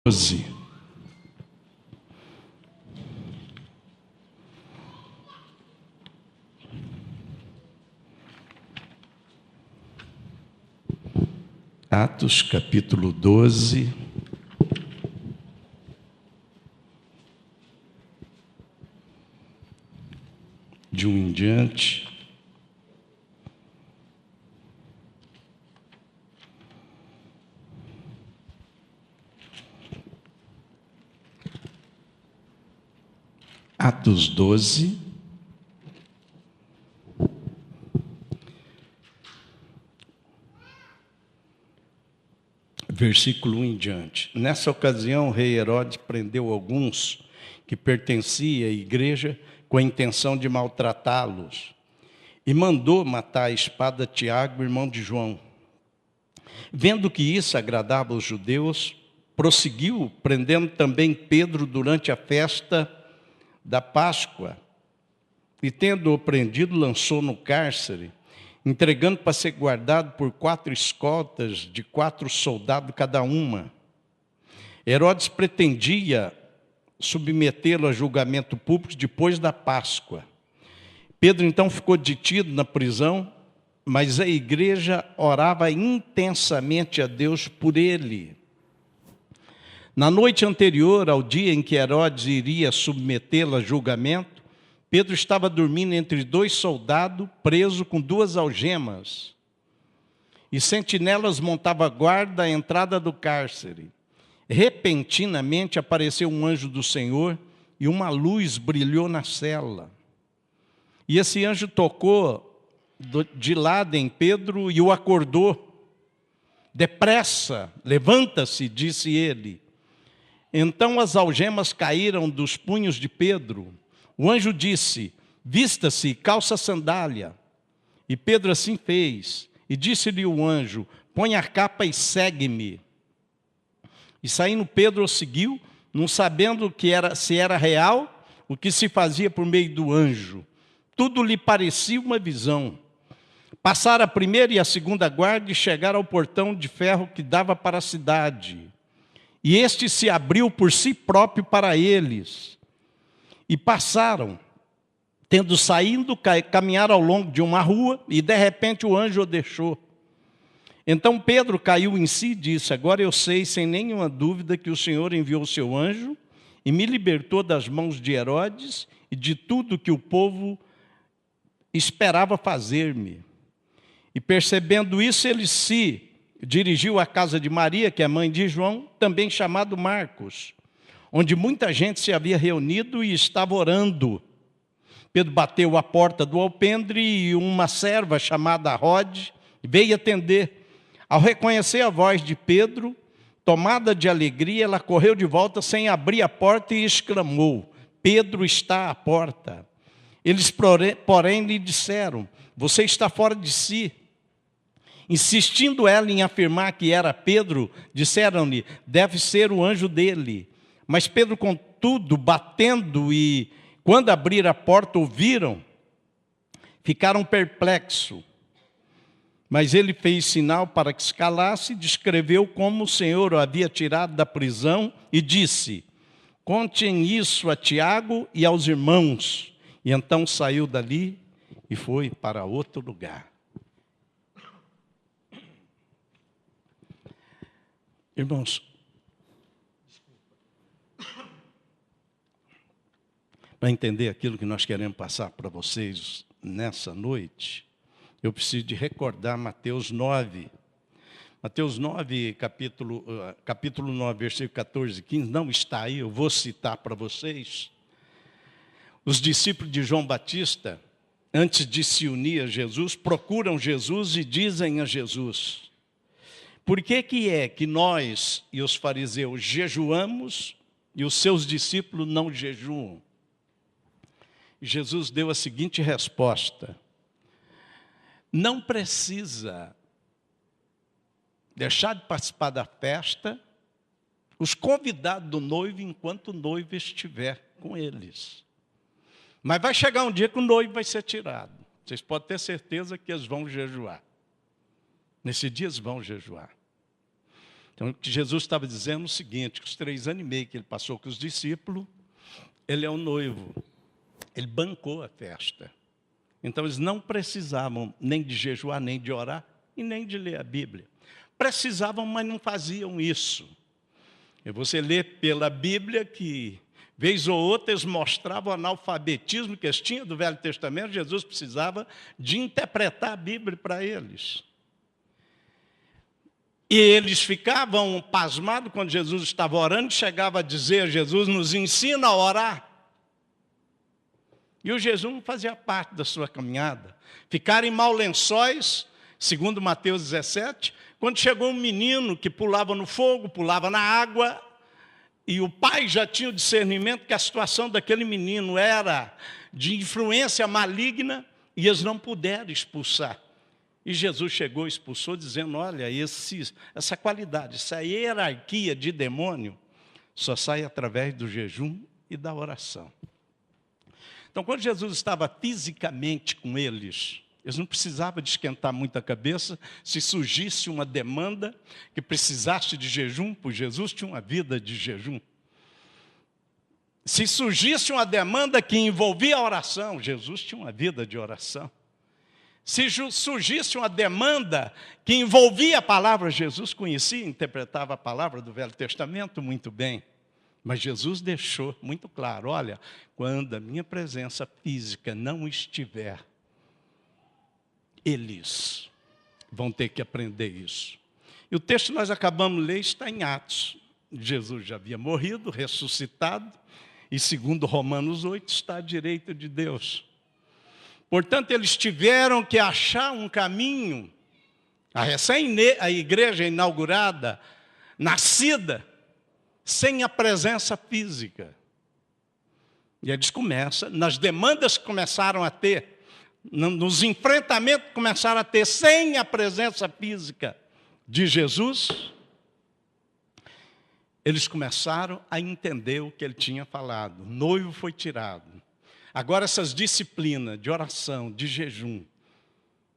12. Atos, capítulo 12. De um em diante. Atos 12, versículo 1 em diante. Nessa ocasião, o rei Herodes prendeu alguns que pertenciam à igreja com a intenção de maltratá-los e mandou matar a espada Tiago, irmão de João. Vendo que isso agradava aos judeus, prosseguiu, prendendo também Pedro durante a festa da Páscoa, e tendo-o prendido, lançou no cárcere, entregando para ser guardado por 4 escoltas de 4 soldados cada uma. Herodes pretendia submetê-lo a julgamento público depois da Páscoa. Pedro então ficou detido na prisão, mas a igreja orava intensamente a Deus por ele. Na noite anterior ao dia em que Herodes iria submetê-lo a julgamento, Pedro estava dormindo entre 2 soldados, preso com 2 algemas. E sentinelas montavam guarda à entrada do cárcere. Repentinamente apareceu um anjo do Senhor e uma luz brilhou na cela. E esse anjo tocou de lado em Pedro e o acordou. Depressa, levanta-se, disse ele. Então as algemas caíram dos punhos de Pedro. O anjo disse: vista-se, calça a sandália. E Pedro assim fez. E disse-lhe o anjo: põe a capa e segue-me. E saindo Pedro o seguiu, não sabendo se era real o que se fazia por meio do anjo. Tudo lhe parecia uma visão. Passaram a primeira e a segunda guarda e chegaram ao portão de ferro que dava para a cidade. E este se abriu por si próprio para eles. E passaram, tendo saído, caminharam ao longo de uma rua, e de repente o anjo o deixou. Então Pedro caiu em si e disse: agora eu sei sem nenhuma dúvida que o Senhor enviou o seu anjo e me libertou das mãos de Herodes e de tudo que o povo esperava fazer-me. E percebendo isso, ele se dirigiu à casa de Maria, que é mãe de João, também chamado Marcos, onde muita gente se havia reunido e estava orando. Pedro bateu à porta do alpendre e uma serva chamada Rode veio atender. Ao reconhecer a voz de Pedro, tomada de alegria, ela correu de volta sem abrir a porta e exclamou: Pedro está à porta. Eles, porém, lhe disseram: você está fora de si. Insistindo ela em afirmar que era Pedro, disseram-lhe: deve ser o anjo dele. Mas Pedro, contudo, batendo, e quando abriram a porta, ouviram, ficaram perplexos. Mas ele fez sinal para que se calasse, descreveu como o Senhor o havia tirado da prisão e disse: contem isso a Tiago e aos irmãos. E então saiu dali e foi para outro lugar. Irmãos, para entender aquilo que nós queremos passar para vocês nessa noite, eu preciso de recordar Mateus 9. Mateus 9, capítulo 9, versículo 14 e 15, não está aí, eu vou citar para vocês. Os discípulos de João Batista, antes de se unir a Jesus, procuram Jesus e dizem a Jesus: por que é que nós e os fariseus jejuamos e os seus discípulos não jejuam? Jesus deu a seguinte resposta: não precisa deixar de participar da festa os convidados do noivo enquanto o noivo estiver com eles. Mas vai chegar um dia que o noivo vai ser tirado. Vocês podem ter certeza que eles vão jejuar. Nesse dia eles vão jejuar. Então, o que Jesus estava dizendo é o seguinte, que os 3 anos e meio que ele passou com os discípulos, ele é o noivo, ele bancou a festa. Então, eles não precisavam nem de jejuar, nem de orar, e nem de ler a Bíblia. Precisavam, mas não faziam isso. E você lê pela Bíblia que, vez ou outra, eles mostravam o analfabetismo que eles tinham do Velho Testamento. Jesus precisava de interpretar a Bíblia para eles. E eles ficavam pasmados quando Jesus estava orando e chegava a dizer: Jesus nos ensina a orar. E o jejum não fazia parte da sua caminhada. Ficaram em maus lençóis, segundo Mateus 17, quando chegou um menino que pulava no fogo, pulava na água, e o pai já tinha o discernimento que a situação daquele menino era de influência maligna, e eles não puderam expulsar. E Jesus chegou e expulsou, dizendo: olha, essa qualidade, essa hierarquia de demônio, só sai através do jejum e da oração. Então, quando Jesus estava fisicamente com eles não precisavam de esquentar muito a cabeça. Se surgisse uma demanda que precisasse de jejum, pois Jesus tinha uma vida de jejum. Se surgisse uma demanda que envolvia a oração, Jesus tinha uma vida de oração. Se surgisse uma demanda que envolvia a palavra, Jesus conhecia e interpretava a palavra do Velho Testamento muito bem. Mas Jesus deixou muito claro: olha, quando a minha presença física não estiver, eles vão ter que aprender isso. E o texto que nós acabamos de ler está em Atos. Jesus já havia morrido, ressuscitado, e segundo Romanos 8, está à direita de Deus. Portanto, eles tiveram que achar um caminho. A igreja inaugurada, nascida, sem a presença física. E eles começam, nas demandas que começaram a ter, nos enfrentamentos que começaram a ter, sem a presença física de Jesus, eles começaram a entender o que ele tinha falado. O noivo foi tirado. Agora essas disciplinas de oração, de jejum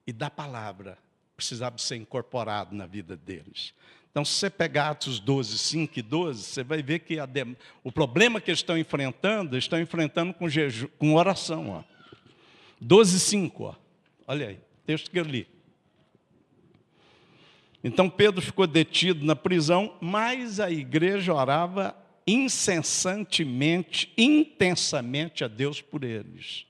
e da palavra precisavam ser incorporadas na vida deles. Então, se você pegar Atos 12, 5 e 12, você vai ver que o problema que eles estão enfrentando com, jejum, com oração. Ó. 12, 5, ó. Olha aí, texto que eu li. Então, Pedro ficou detido na prisão, mas a igreja orava incessantemente, intensamente a Deus por eles.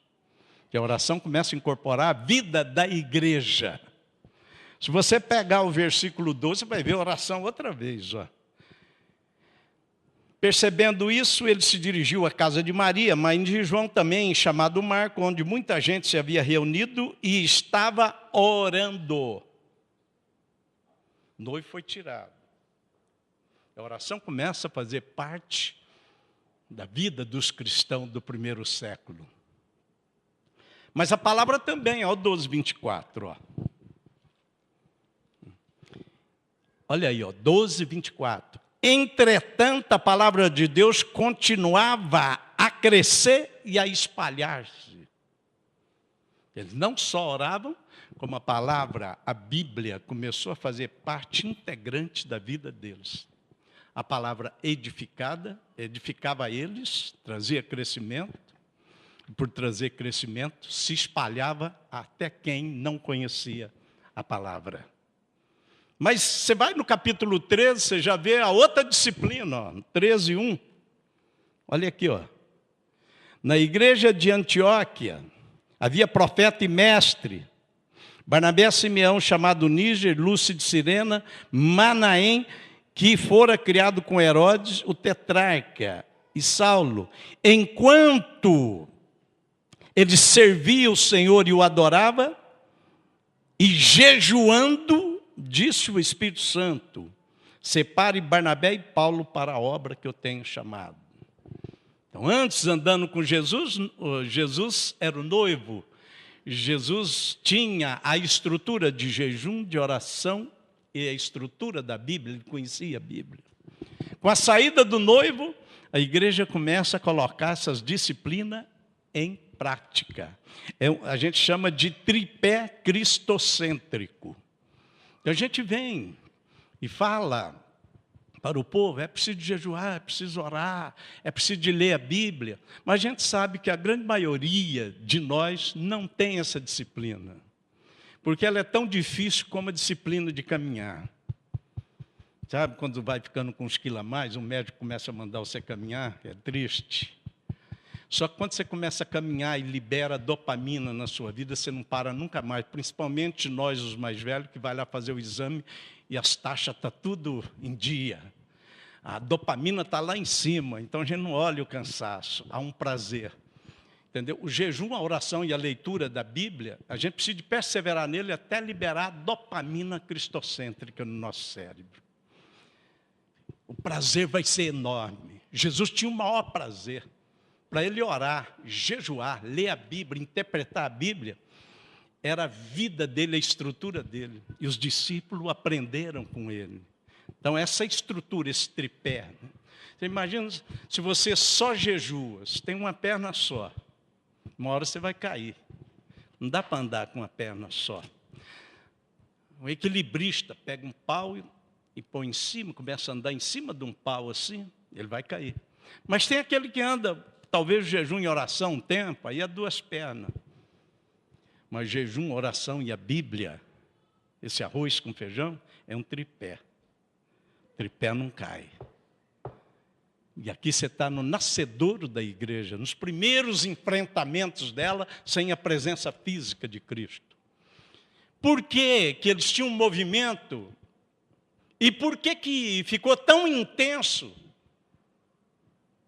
E a oração começa a incorporar a vida da igreja. Se você pegar o versículo 12, você vai ver a oração outra vez. Ó. Percebendo isso, ele se dirigiu à casa de Maria, mãe de João também, chamado Marco, onde muita gente se havia reunido e estava orando. O noivo foi tirado. A oração começa a fazer parte da vida dos cristãos do primeiro século. Mas a palavra também, ó, 12, 24, ó. Olha aí, ó, 12, 24. Entretanto, a palavra de Deus continuava a crescer e a espalhar-se. Eles não só oravam, como a palavra, a Bíblia, começou a fazer parte integrante da vida deles. A palavra edificava eles, trazia crescimento, e por trazer crescimento, se espalhava até quem não conhecia a palavra. Mas você vai no capítulo 13, você já vê a outra disciplina, ó, 13, 1. Olha aqui, ó. Na igreja de Antioquia, havia profeta e mestre, Barnabé, Simeão, chamado Níger, Lúcio de Cirena, Manaém, que fora criado com Herodes, o tetrarca, e Saulo. Enquanto ele servia o Senhor e o adorava, e jejuando, disse o Espírito Santo: separe Barnabé e Paulo para a obra que eu tenho chamado. Então, antes, andando com Jesus, Jesus era o noivo. Jesus tinha a estrutura de jejum, de oração e a estrutura da Bíblia, ele conhecia a Bíblia. Com a saída do noivo, a igreja começa a colocar essas disciplinas em prática. A gente chama de tripé cristocêntrico. A gente vem e fala para o povo, é preciso jejuar, é preciso orar, é preciso de ler a Bíblia. Mas a gente sabe que a grande maioria de nós não tem essa disciplina, porque ela é tão difícil como a disciplina de caminhar. Sabe, quando vai ficando com uns quilos a mais, o médico começa a mandar você caminhar, é triste. Só que quando você começa a caminhar e libera dopamina na sua vida, você não para nunca mais, principalmente nós, os mais velhos, que vai lá fazer o exame e as taxas estão tudo em dia. A dopamina está lá em cima, então a gente não olha o cansaço, há um prazer. Entendeu? O jejum, a oração e a leitura da Bíblia, a gente precisa de perseverar nele até liberar a dopamina cristocêntrica no nosso cérebro. O prazer vai ser enorme. Jesus tinha o maior prazer. Para ele orar, jejuar, ler a Bíblia, interpretar a Bíblia, era a vida dele, a estrutura dele. E os discípulos aprenderam com ele. Então, essa estrutura, esse tripé. Você imagina se você só jejua, você tem uma perna só. Uma hora você vai cair. Não dá para andar com uma perna só. O equilibrista pega um pau e põe em cima, começa a andar em cima de um pau assim, ele vai cair. Mas tem aquele que anda, talvez jejum e oração um tempo, aí é duas pernas. Mas jejum, oração e a Bíblia, esse arroz com feijão, é um tripé. O tripé não cai. E aqui você está no nascedouro da igreja, nos primeiros enfrentamentos dela, sem a presença física de Cristo. Por que que eles tinham um movimento? E por que que ficou tão intenso?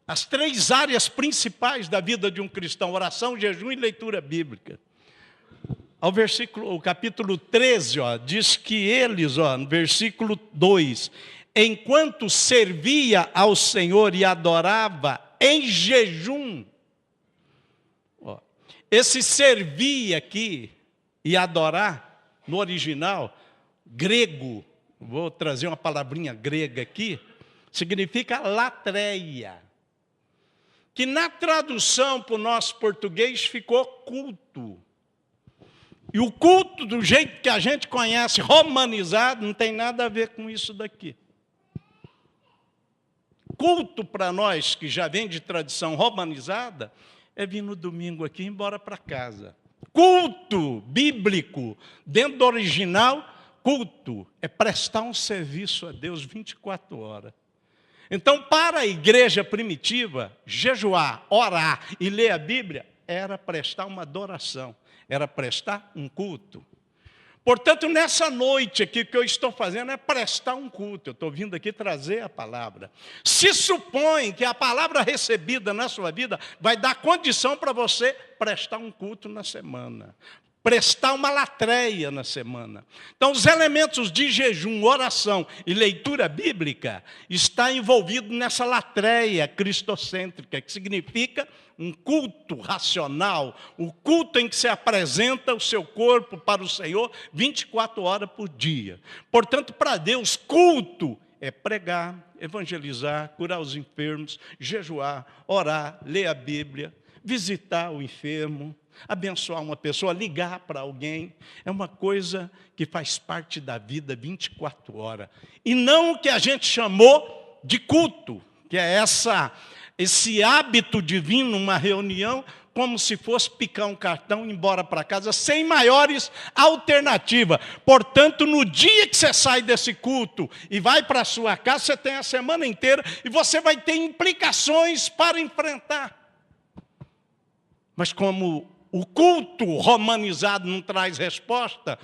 As três áreas principais da vida de um cristão: oração, jejum e leitura bíblica. O capítulo 13, diz que eles, no versículo 2, enquanto servia ao Senhor e adorava em jejum. Esse servir aqui e adorar, no original, grego, vou trazer uma palavrinha grega aqui, significa latreia, que na tradução para o nosso português ficou culto. E o culto, do jeito que a gente conhece, romanizado, não tem nada a ver com isso daqui. Culto para nós, que já vem de tradição romanizada, é vir no domingo aqui e ir embora para casa. Culto bíblico, dentro do original, culto é prestar um serviço a Deus 24 horas. Então, para a igreja primitiva, jejuar, orar e ler a Bíblia era prestar uma adoração, era prestar um culto. Portanto, nessa noite aqui, o que eu estou fazendo é prestar um culto. Eu estou vindo aqui trazer a palavra. Se supõe que a palavra recebida na sua vida vai dar condição para você prestar um culto na semana, prestar uma latreia na semana. Então, os elementos de jejum, oração e leitura bíblica está envolvido nessa latreia cristocêntrica, que significa um culto racional, o culto em que se apresenta o seu corpo para o Senhor 24 horas por dia. Portanto, para Deus, culto é pregar, evangelizar, curar os enfermos, jejuar, orar, ler a Bíblia, visitar o enfermo, abençoar uma pessoa, ligar para alguém. É uma coisa que faz parte da vida 24 horas. E não o que a gente chamou de culto, que é esse hábito de vir numa reunião como se fosse picar um cartão e ir embora para casa, sem maiores alternativas. Portanto, no dia que você sai desse culto e vai para a sua casa, você tem a semana inteira e você vai ter implicações para enfrentar. Mas como o culto romanizado não traz resposta,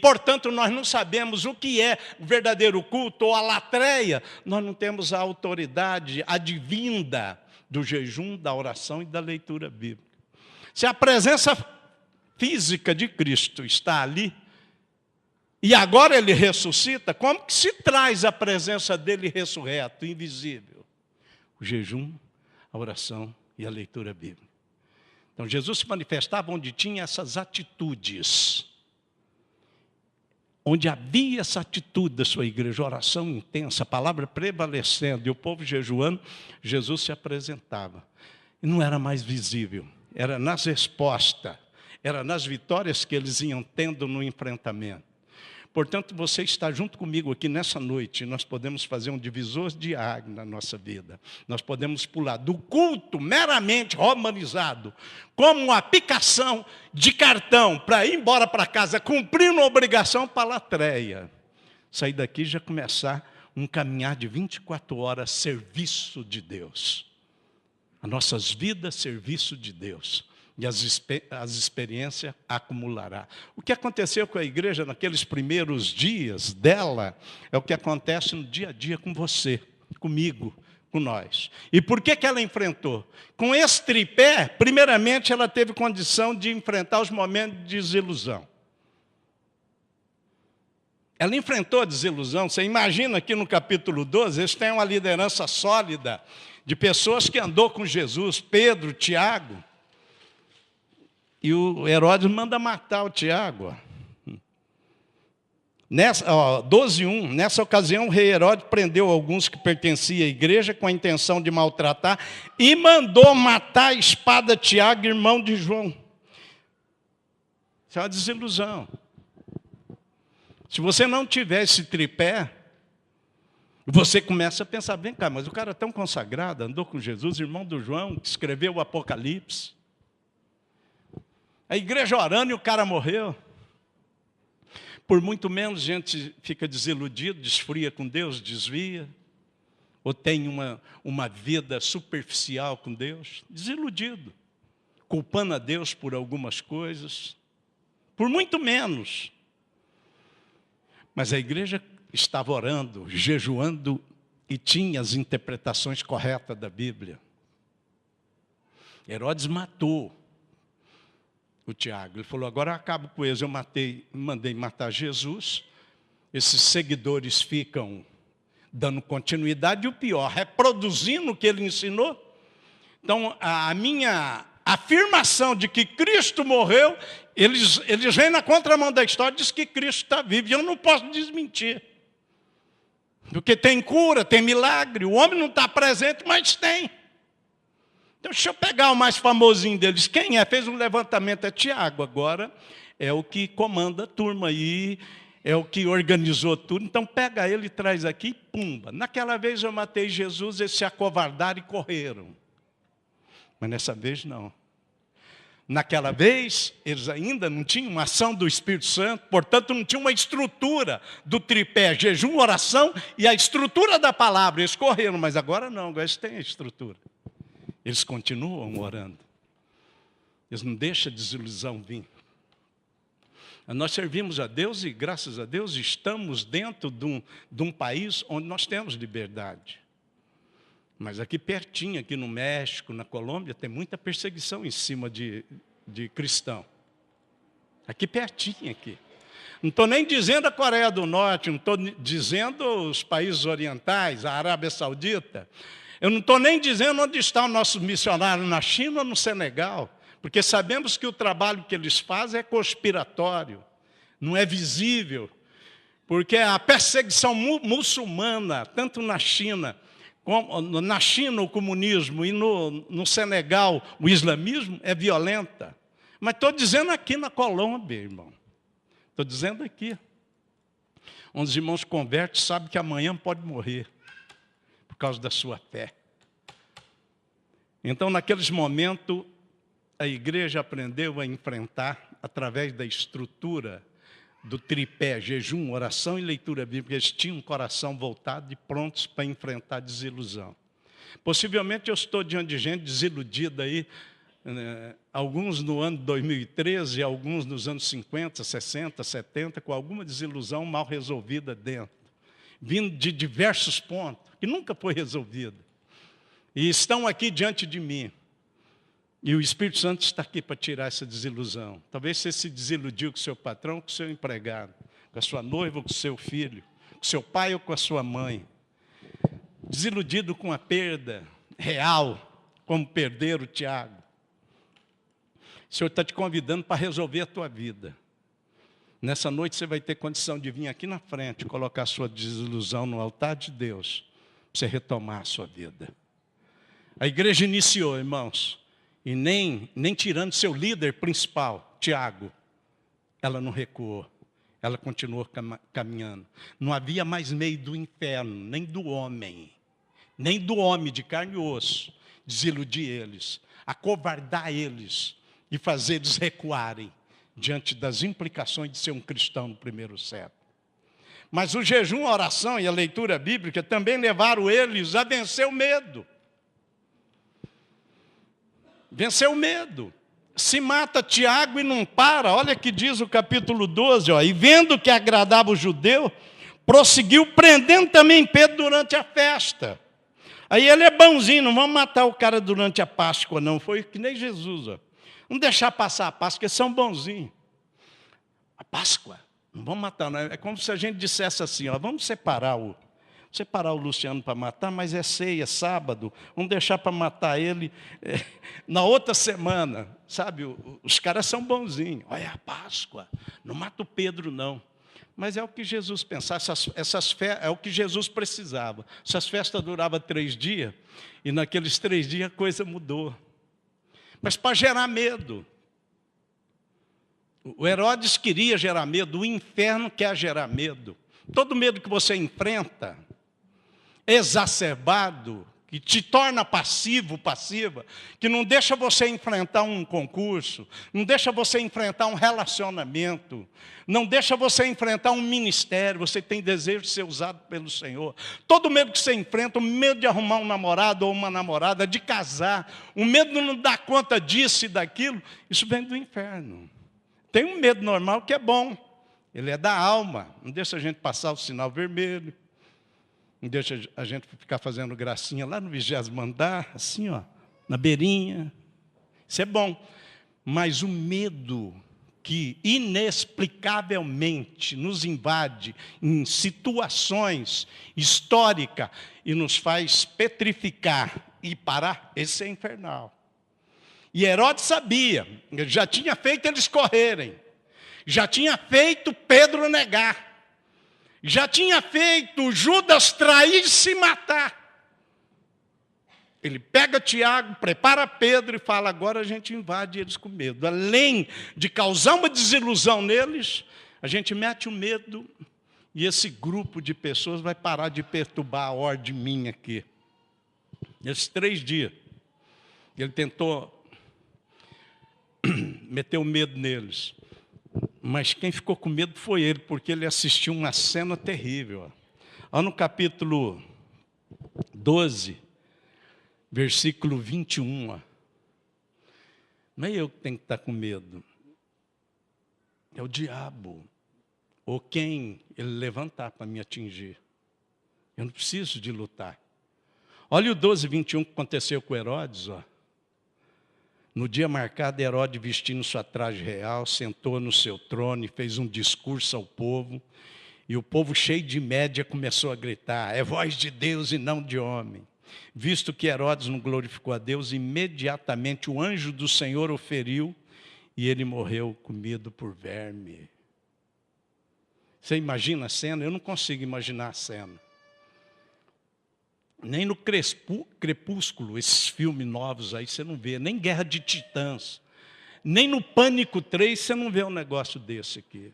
portanto, nós não sabemos o que é o verdadeiro culto ou a latreia, nós não temos a autoridade advinda do jejum, da oração e da leitura bíblica. Se a presença física de Cristo está ali, e agora ele ressuscita, como que se traz a presença dele ressurreto, invisível? O jejum, a oração e a leitura bíblica. Então, Jesus se manifestava onde tinha essas atitudes. Onde havia essa atitude da sua igreja, oração intensa, a palavra prevalecendo e o povo jejuando, Jesus se apresentava. E não era mais visível, era nas respostas, era nas vitórias que eles iam tendo no enfrentamento. Portanto, você está junto comigo aqui nessa noite, nós podemos fazer um divisor de água na nossa vida. Nós podemos pular do culto meramente romanizado, como uma aplicação de cartão para ir embora para casa, cumprir uma obrigação para a latreia. Sair daqui e já começar um caminhar de 24 horas, serviço de Deus. As nossas vidas, serviço de Deus. E as experiências acumulará. O que aconteceu com a igreja naqueles primeiros dias dela, é o que acontece no dia a dia com você, comigo, com nós. E por que ela enfrentou? Com esse tripé, primeiramente, ela teve condição de enfrentar os momentos de desilusão. Ela enfrentou a desilusão. Você imagina aqui no capítulo 12, eles têm uma liderança sólida de pessoas que andou com Jesus, Pedro, Tiago. E o Herodes manda matar o Tiago. 12:1, nessa ocasião o rei Herodes prendeu alguns que pertenciam à igreja com a intenção de maltratar e mandou matar a espada Tiago, irmão de João. Isso é uma desilusão. Se você não tiver esse tripé, você começa a pensar, vem cá, mas o cara é tão consagrado, andou com Jesus, irmão do João, que escreveu o Apocalipse. A igreja orando e o cara morreu. Por muito menos a gente fica desiludido, desfria com Deus, desvia. Ou tem uma vida superficial com Deus. Desiludido. Culpando a Deus por algumas coisas. Por muito menos. Mas a igreja estava orando, jejuando e tinha as interpretações corretas da Bíblia. Herodes matou o Tiago. Ele falou, agora eu acabo com eles. Eu mandei matar Jesus. Esses seguidores ficam dando continuidade. E o pior, reproduzindo o que ele ensinou. Então, a minha afirmação de que Cristo morreu, eles vêm na contramão da história e dizem que Cristo está vivo. E eu não posso desmentir. Porque tem cura, tem milagre. O homem não está presente, mas tem. Então, deixa eu pegar o mais famosinho deles. Quem é? Fez um levantamento, é Tiago. Agora é o que comanda a turma aí, é o que organizou tudo. Então, pega ele e traz aqui, pumba. Naquela vez eu matei Jesus, eles se acovardaram e correram. Mas nessa vez não. Naquela vez, eles ainda não tinham uma ação do Espírito Santo, portanto, não tinham uma estrutura do tripé, jejum, oração e a estrutura da palavra. Eles correram, mas agora não, agora eles têm a estrutura. Eles continuam orando. Eles não deixam a desilusão vir. Nós servimos a Deus e, graças a Deus, estamos dentro de um país onde nós temos liberdade. Mas aqui pertinho, aqui no México, na Colômbia, tem muita perseguição em cima de cristão. Aqui pertinho, aqui. Não estou nem dizendo a Coreia do Norte, não estou dizendo os países orientais, a Arábia Saudita. Eu não estou nem dizendo onde está o nosso missionário, na China ou no Senegal, porque sabemos que o trabalho que eles fazem é conspiratório, não é visível, porque a perseguição muçulmana, tanto na China o comunismo e no Senegal o islamismo é violenta. Mas estou dizendo aqui na Colômbia, irmão. Estou dizendo aqui. Onde os irmãos convertem, sabem que amanhã pode morrer. Por causa da sua fé. Então, naqueles momentos, a igreja aprendeu a enfrentar, através da estrutura do tripé, jejum, oração e leitura bíblica. Eles tinham um coração voltado e prontos para enfrentar a desilusão. Possivelmente eu estou diante de gente desiludida aí, alguns no ano 2013, alguns nos anos 50, 60, 70, com alguma desilusão mal resolvida dentro, vindo de diversos pontos, que nunca foi resolvida. E estão aqui diante de mim. E o Espírito Santo está aqui para tirar essa desilusão. Talvez você se desiludiu com o seu patrão, com o seu empregado, com a sua noiva, com o seu filho, com o seu pai ou com a sua mãe. Desiludido com a perda real, como perder o Tiago. O Senhor está te convidando para resolver a tua vida. Nessa noite você vai ter condição de vir aqui na frente, colocar a sua desilusão no altar de Deus, para você retomar a sua vida. A igreja iniciou, irmãos, e nem tirando seu líder principal, Tiago, ela não recuou. Ela continuou caminhando. Não havia mais meio do inferno, nem do homem de carne e osso, desiludir eles, acovardar eles e fazer eles recuarem diante das implicações de ser um cristão no primeiro século. Mas o jejum, a oração e a leitura bíblica também levaram eles a vencer o medo. Vencer o medo. Se mata Tiago e não para, olha que diz o capítulo 12, e vendo que agradava o judeu, prosseguiu prendendo também Pedro durante a festa. Aí ele é bonzinho, não vamos matar o cara durante a Páscoa, não. Foi que nem Jesus. Vamos deixar passar a Páscoa, eles são bonzinhos. A Páscoa, não vamos matar, não. É como se a gente dissesse assim, vamos separar o Luciano para matar, mas é ceia, sábado, vamos deixar para matar ele na outra semana. Sabe, os caras são bonzinhos. Olha a Páscoa, não mata o Pedro, não. Mas é o que Jesus pensava, é o que Jesus precisava. Essas festas duravam 3 dias, e naqueles 3 dias a coisa mudou. Mas para gerar medo. O Herodes queria gerar medo, o inferno quer gerar medo. Todo medo que você enfrenta, exacerbado, que te torna passivo, passiva, que não deixa você enfrentar um concurso, não deixa você enfrentar um relacionamento, não deixa você enfrentar um ministério, você tem desejo de ser usado pelo Senhor. Todo medo que você enfrenta, o medo de arrumar um namorado ou uma namorada, de casar, o medo de não dar conta disso e daquilo, isso vem do inferno. Tem um medo normal que é bom, ele é da alma, não deixa a gente passar o sinal vermelho, não deixa a gente ficar fazendo gracinha lá no 20º andar, assim, na beirinha. Isso é bom. Mas o medo que inexplicavelmente nos invade em situações históricas e nos faz petrificar e parar, esse é infernal. E Herodes sabia, ele já tinha feito eles correrem, já tinha feito Pedro negar, já tinha feito Judas trair e se matar. Ele pega Tiago, prepara Pedro e fala, agora a gente invade eles com medo. Além de causar uma desilusão neles, a gente mete o medo e esse grupo de pessoas vai parar de perturbar a ordem minha aqui. Nesses 3 dias, ele tentou meter o medo neles. Mas quem ficou com medo foi ele, porque ele assistiu uma cena terrível. Olha no capítulo 12, versículo 21. Não é eu que tenho que estar com medo. É o diabo. Ou quem ele levantar para me atingir. Eu não preciso de lutar. Olha o 12, 21 que aconteceu com Herodes, No dia marcado, Herodes, vestindo sua traje real, sentou no seu trono e fez um discurso ao povo. E o povo, cheio de média, começou a gritar, é voz de Deus e não de homem. Visto que Herodes não glorificou a Deus, imediatamente o anjo do Senhor o feriu e ele morreu comido por verme. Você imagina a cena? Eu não consigo imaginar a cena. Nem no Crepúsculo, esses filmes novos aí, você não vê. Nem Guerra de Titãs. Nem no Pânico 3, você não vê um negócio desse aqui.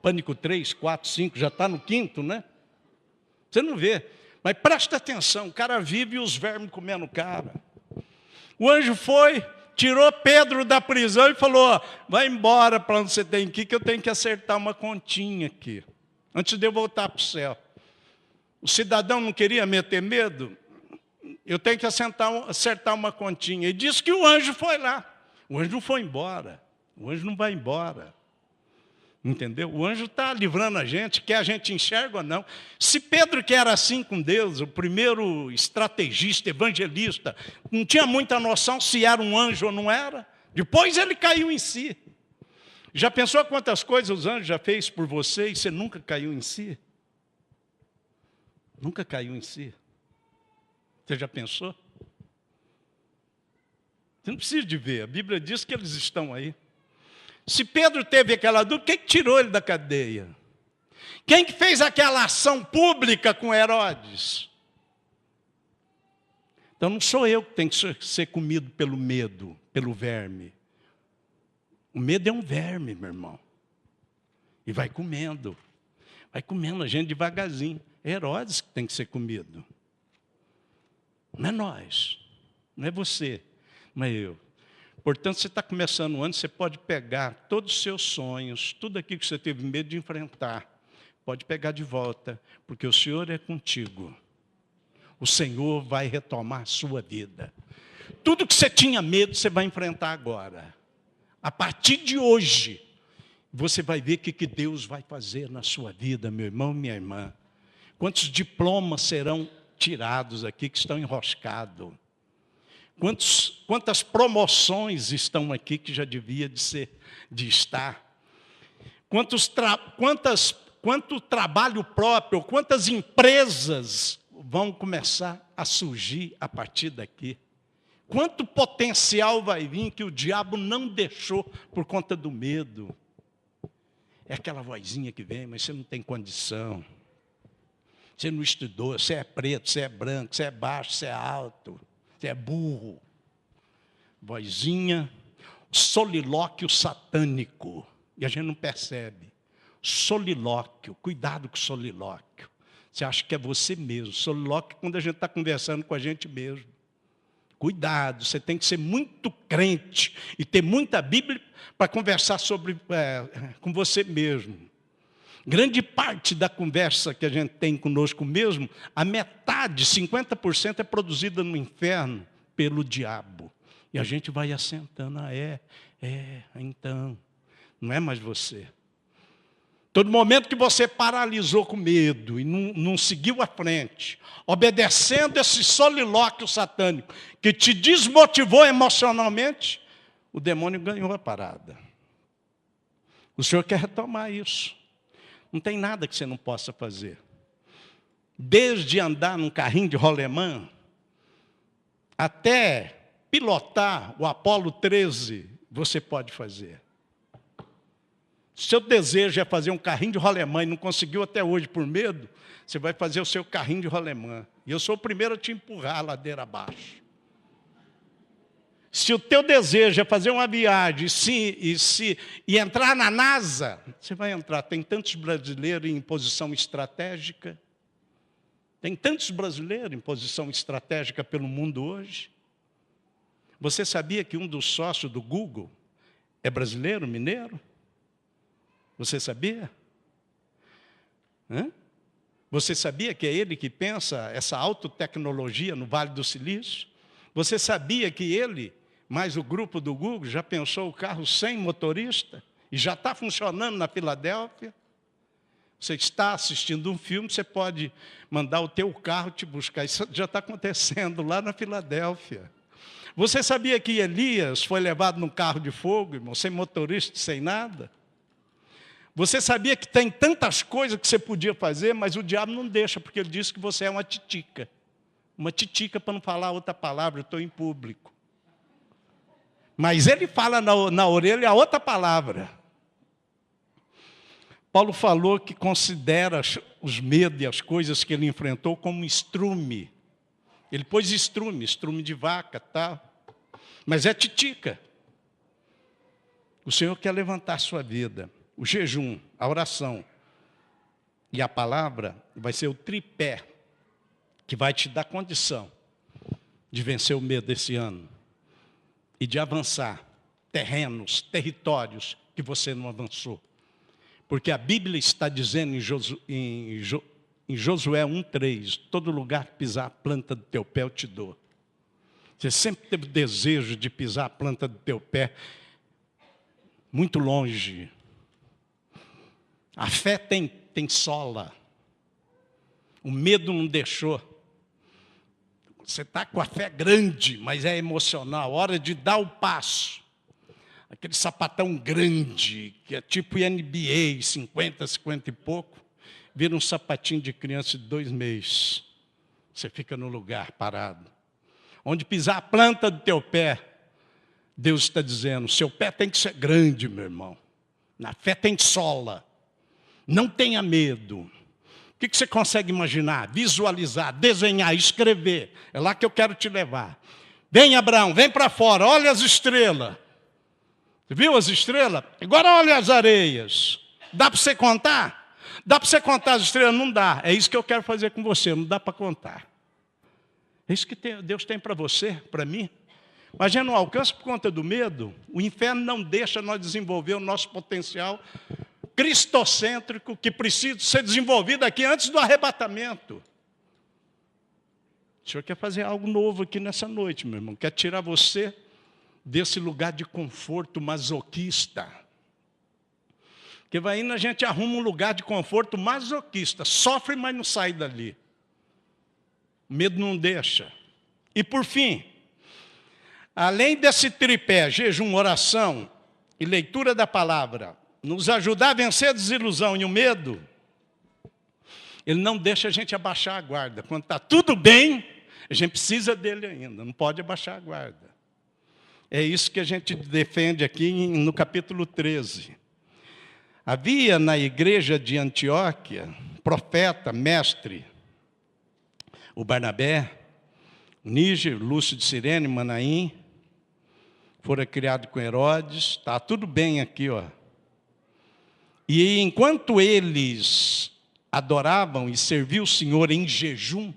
Pânico 3, 4, 5, já está no 5º, né? Você não vê. Mas presta atenção, o cara vive e os vermes comendo o cara. O anjo foi, tirou Pedro da prisão e falou, vai embora para onde você tem que ir, que eu tenho que acertar uma continha aqui, antes de eu voltar para o céu. O cidadão não queria meter medo? Eu tenho que acertar uma continha. E disse que o anjo foi lá. O anjo não foi embora. O anjo não vai embora. Entendeu? O anjo está livrando a gente, quer a gente enxerga ou não. Se Pedro, que era assim com Deus, o primeiro estrategista, evangelista, não tinha muita noção se era um anjo ou não era, depois ele caiu em si. Já pensou quantas coisas os anjos já fez por você e você nunca caiu em si? Nunca caiu em si. Você já pensou? Você não precisa de ver, a Bíblia diz que eles estão aí. Se Pedro teve aquela dúvida, quem tirou ele da cadeia? Quem que fez aquela ação pública com Herodes? Então não sou eu que tenho que ser comido pelo medo, pelo verme. O medo é um verme, meu irmão. E vai comendo. Vai comendo a gente devagarzinho. É Herodes que tem que ser comido. Não é nós. Não é você. Não é eu. Portanto, você está começando o ano, você pode pegar todos os seus sonhos, tudo aquilo que você teve medo de enfrentar, pode pegar de volta, porque o Senhor é contigo. O Senhor vai retomar a sua vida. Tudo que você tinha medo, você vai enfrentar agora. A partir de hoje, você vai ver o que Deus vai fazer na sua vida, meu irmão, minha irmã. Quantos diplomas serão tirados aqui que estão enroscados? Quantas promoções estão aqui que já devia de estar? Quanto trabalho próprio, quantas empresas vão começar a surgir a partir daqui? Quanto potencial vai vir que o diabo não deixou por conta do medo? É aquela vozinha que vem, mas você não tem condição. Você não estudou, você é preto, você é branco, você é baixo, você é alto, você é burro. Vozinha, solilóquio satânico. E a gente não percebe. Solilóquio, cuidado com o solilóquio. Você acha que é você mesmo. Solilóquio é quando a gente está conversando com a gente mesmo. Cuidado, você tem que ser muito crente e ter muita Bíblia para conversar com você mesmo. Grande parte da conversa que a gente tem conosco mesmo, a metade, 50%, é produzida no inferno pelo diabo. E a gente vai assentando, então, não é mais você. Todo momento que você paralisou com medo e não seguiu à frente, obedecendo esse solilóquio satânico que te desmotivou emocionalmente, o demônio ganhou a parada. O Senhor quer retomar isso. Não tem nada que você não possa fazer. Desde andar num carrinho de rolemã, até pilotar o Apolo 13, você pode fazer. Se o seu desejo é fazer um carrinho de rolemã e não conseguiu até hoje por medo, você vai fazer o seu carrinho de rolemã. E eu sou o primeiro a te empurrar a ladeira abaixo. Se o teu desejo é fazer uma viagem e entrar na NASA, você vai entrar. Tem tantos brasileiros em posição estratégica. Tem tantos brasileiros em posição estratégica pelo mundo hoje. Você sabia que um dos sócios do Google é brasileiro, mineiro? Você sabia? Você sabia que é ele que pensa essa autotecnologia no Vale do Silício? Você sabia que ele, mais o grupo do Google, já pensou o carro sem motorista? E já está funcionando na Filadélfia? Você está assistindo um filme, você pode mandar o teu carro te buscar. Isso já está acontecendo lá na Filadélfia. Você sabia que Elias foi levado num carro de fogo, irmão, sem motorista, sem nada? Você sabia que tem tantas coisas que você podia fazer, mas o diabo não deixa, porque ele diz que você é uma titica. Uma titica, para não falar outra palavra, eu estou em público. Mas ele fala na orelha a outra palavra. Paulo falou que considera os medos e as coisas que ele enfrentou como estrume. Ele pôs estrume de vaca, tá? Mas é titica. O Senhor quer levantar a sua vida. O jejum, a oração e a palavra vai ser o tripé que vai te dar condição de vencer o medo desse ano e de avançar terrenos, territórios que você não avançou. Porque a Bíblia está dizendo em Josué 1,3, todo lugar que pisar a planta do teu pé eu te dou. Você sempre teve desejo de pisar a planta do teu pé muito longe. A fé tem sola. O medo não deixou. Você está com a fé grande, mas é emocional. Hora de dar o passo. Aquele sapatão grande, que é tipo NBA, 50 e pouco, vira um sapatinho de criança de 2 meses. Você fica no lugar parado. Onde pisar a planta do teu pé, Deus está dizendo, seu pé tem que ser grande, meu irmão. Na fé tem sola. Não tenha medo. O que você consegue imaginar, visualizar, desenhar, escrever? É lá que eu quero te levar. Vem, Abraão, vem para fora, olha as estrelas. Você viu as estrelas? Agora olha as areias. Dá para você contar? Dá para você contar as estrelas? Não dá. É isso que eu quero fazer com você, não dá para contar. É isso que Deus tem para você, para mim. Mas a gente não alcança por conta do medo. O inferno não deixa nós desenvolver o nosso potencial cristocêntrico que precisa ser desenvolvido aqui antes do arrebatamento. O Senhor quer fazer algo novo aqui nessa noite, meu irmão. Quer tirar você desse lugar de conforto masoquista. Porque vai indo, a gente arruma um lugar de conforto masoquista. Sofre, mas não sai dali. O medo não deixa. E por fim, além desse tripé, jejum, oração e leitura da palavra, nos ajudar a vencer a desilusão e o medo, ele não deixa a gente abaixar a guarda. Quando está tudo bem, a gente precisa dele ainda, não pode abaixar a guarda. É isso que a gente defende aqui no capítulo 13. Havia na igreja de Antioquia, profeta, mestre, o Barnabé, o Níger, Lúcio de Cirene, Manaim, foram criados com Herodes, está tudo bem aqui, ó. E enquanto eles adoravam e serviam o Senhor em jejum,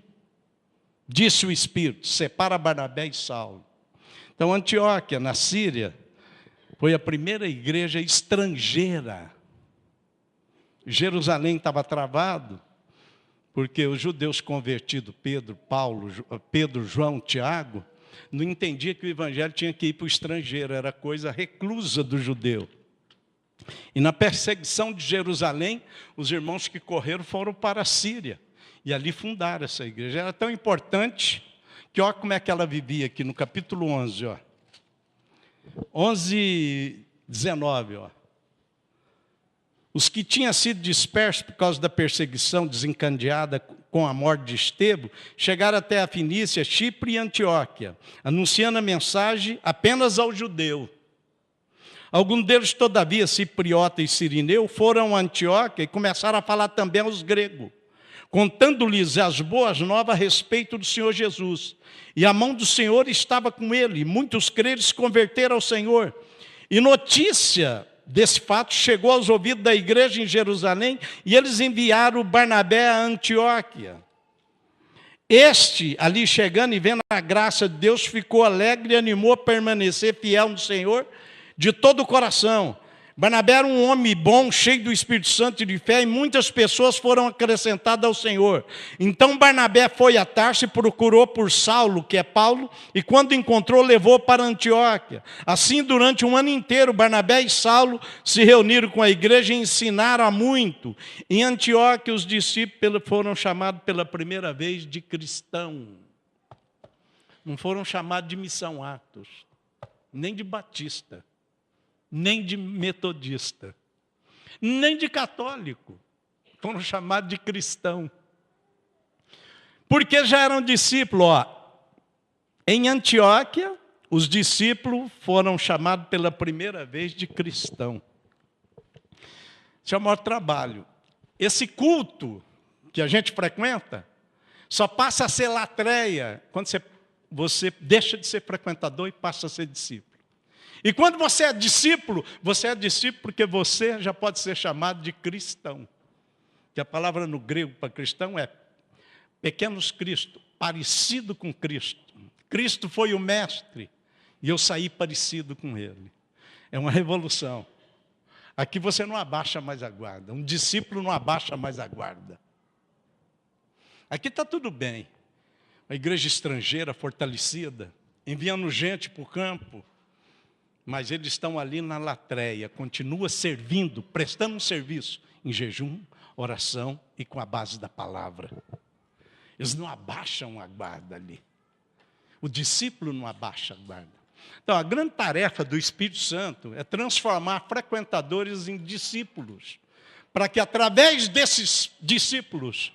disse o Espírito, separa Barnabé e Saulo. Então, Antioquia, na Síria, foi a primeira igreja estrangeira. Jerusalém estava travado, porque os judeus convertidos, Pedro, João, Tiago, não entendiam que o evangelho tinha que ir para o estrangeiro, era coisa reclusa do judeu. E na perseguição de Jerusalém, os irmãos que correram foram para a Síria. E ali fundaram essa igreja. Era tão importante que olha como é que ela vivia aqui no capítulo 11. Ó. 11, 19. Ó. Os que tinham sido dispersos por causa da perseguição desencadeada com a morte de Estevão, chegaram até a Fenícia, Chipre e Antioquia, anunciando a mensagem apenas ao judeu. Alguns deles, todavia, cipriota e sirineu, foram a Antioquia e começaram a falar também aos gregos, contando-lhes as boas novas a respeito do Senhor Jesus. E a mão do Senhor estava com ele, muitos crentes se converteram ao Senhor. E notícia desse fato chegou aos ouvidos da igreja em Jerusalém, e eles enviaram Barnabé a Antioquia. Este, ali chegando e vendo a graça de Deus, ficou alegre e animou a permanecer fiel no Senhor de todo o coração. Barnabé era um homem bom, cheio do Espírito Santo e de fé, e muitas pessoas foram acrescentadas ao Senhor. Então Barnabé foi a Tarso e procurou por Saulo, que é Paulo, e quando encontrou, levou para Antioquia. Assim, durante um ano inteiro, Barnabé e Saulo se reuniram com a igreja e ensinaram a muito. Em Antioquia, os discípulos foram chamados pela primeira vez de cristão. Não foram chamados de missão Atos, nem de batista, nem de metodista, nem de católico. Foram chamados de cristão. Porque já eram discípulos. Ó. Em Antioquia, os discípulos foram chamados pela primeira vez de cristão. Esse é o maior trabalho. Esse culto que a gente frequenta só passa a ser latreia quando você deixa de ser frequentador e passa a ser discípulo. E quando você é discípulo porque você já pode ser chamado de cristão. Que a palavra no grego para cristão é pequenos Cristo, parecido com Cristo. Cristo foi o mestre e eu saí parecido com ele. É uma revolução. Aqui você não abaixa mais a guarda. Um discípulo não abaixa mais a guarda. Aqui está tudo bem. A igreja estrangeira fortalecida, enviando gente para o campo. Mas eles estão ali na latreia, continua servindo, prestando um serviço em jejum, oração e com a base da palavra. Eles não abaixam a guarda ali. O discípulo não abaixa a guarda. Então, a grande tarefa do Espírito Santo é transformar frequentadores em discípulos, para que através desses discípulos,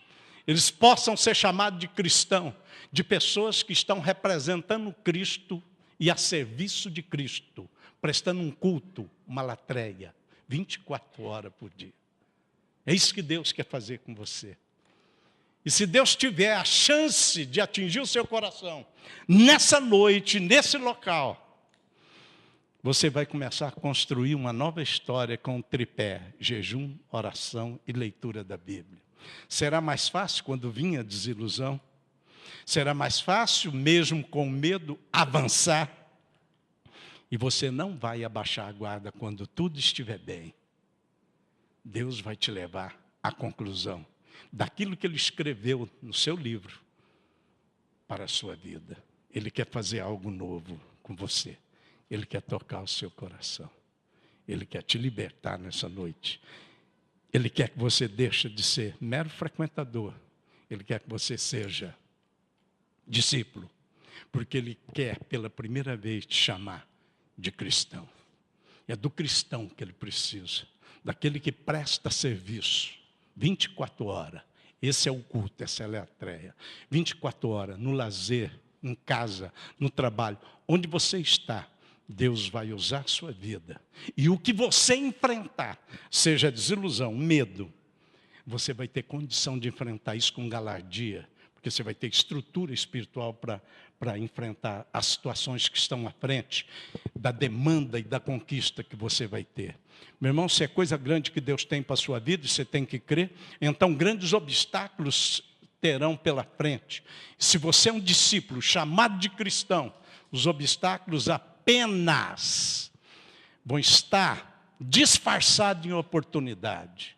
eles possam ser chamados de cristão, de pessoas que estão representando Cristo e a serviço de Cristo, prestando um culto, uma latreia, 24 horas por dia. É isso que Deus quer fazer com você. E se Deus tiver a chance de atingir o seu coração, nessa noite, nesse local, você vai começar a construir uma nova história com o tripé: jejum, oração e leitura da Bíblia. Será mais fácil quando vir a desilusão? Será mais fácil, mesmo com medo, avançar? E você não vai abaixar a guarda quando tudo estiver bem. Deus vai te levar à conclusão daquilo que Ele escreveu no seu livro para a sua vida. Ele quer fazer algo novo com você. Ele quer tocar o seu coração. Ele quer te libertar nessa noite. Ele quer que você deixe de ser mero frequentador. Ele quer que você seja discípulo. Porque Ele quer, pela primeira vez, te chamar de cristão. É do cristão que Ele precisa. Daquele que presta serviço. 24 horas. Esse é o culto, essa é a Latreia. 24 horas, no lazer, em casa, no trabalho. Onde você está, Deus vai usar a sua vida. E o que você enfrentar, seja desilusão, medo, você vai ter condição de enfrentar isso com galardia, porque você vai ter estrutura espiritual para enfrentar as situações que estão à frente, da demanda e da conquista que você vai ter. Meu irmão, se é coisa grande que Deus tem para a sua vida, você tem que crer, então grandes obstáculos terão pela frente. Se você é um discípulo chamado de cristão, os obstáculos apenas vão estar disfarçados em oportunidade.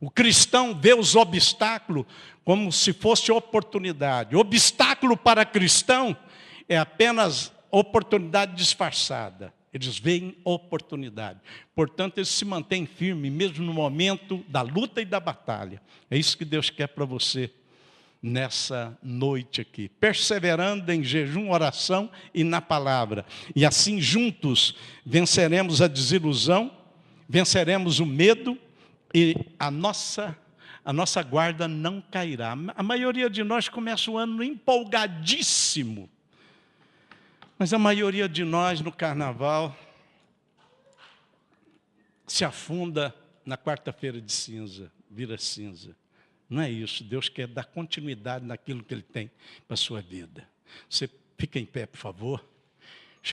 O cristão vê os obstáculos como se fosse oportunidade. Obstáculo para cristão é apenas oportunidade disfarçada. Eles veem oportunidade. Portanto, eles se mantêm firmes, mesmo no momento da luta e da batalha. É isso que Deus quer para você nessa noite aqui. Perseverando em jejum, oração e na palavra. E assim, juntos, venceremos a desilusão, venceremos o medo, e a nossa guarda não cairá. A maioria de nós começa o ano empolgadíssimo. Mas a maioria de nós no carnaval se afunda na quarta-feira de cinza, vira cinza. Não é isso. Deus quer dar continuidade naquilo que Ele tem para a sua vida. Você fica em pé, por favor.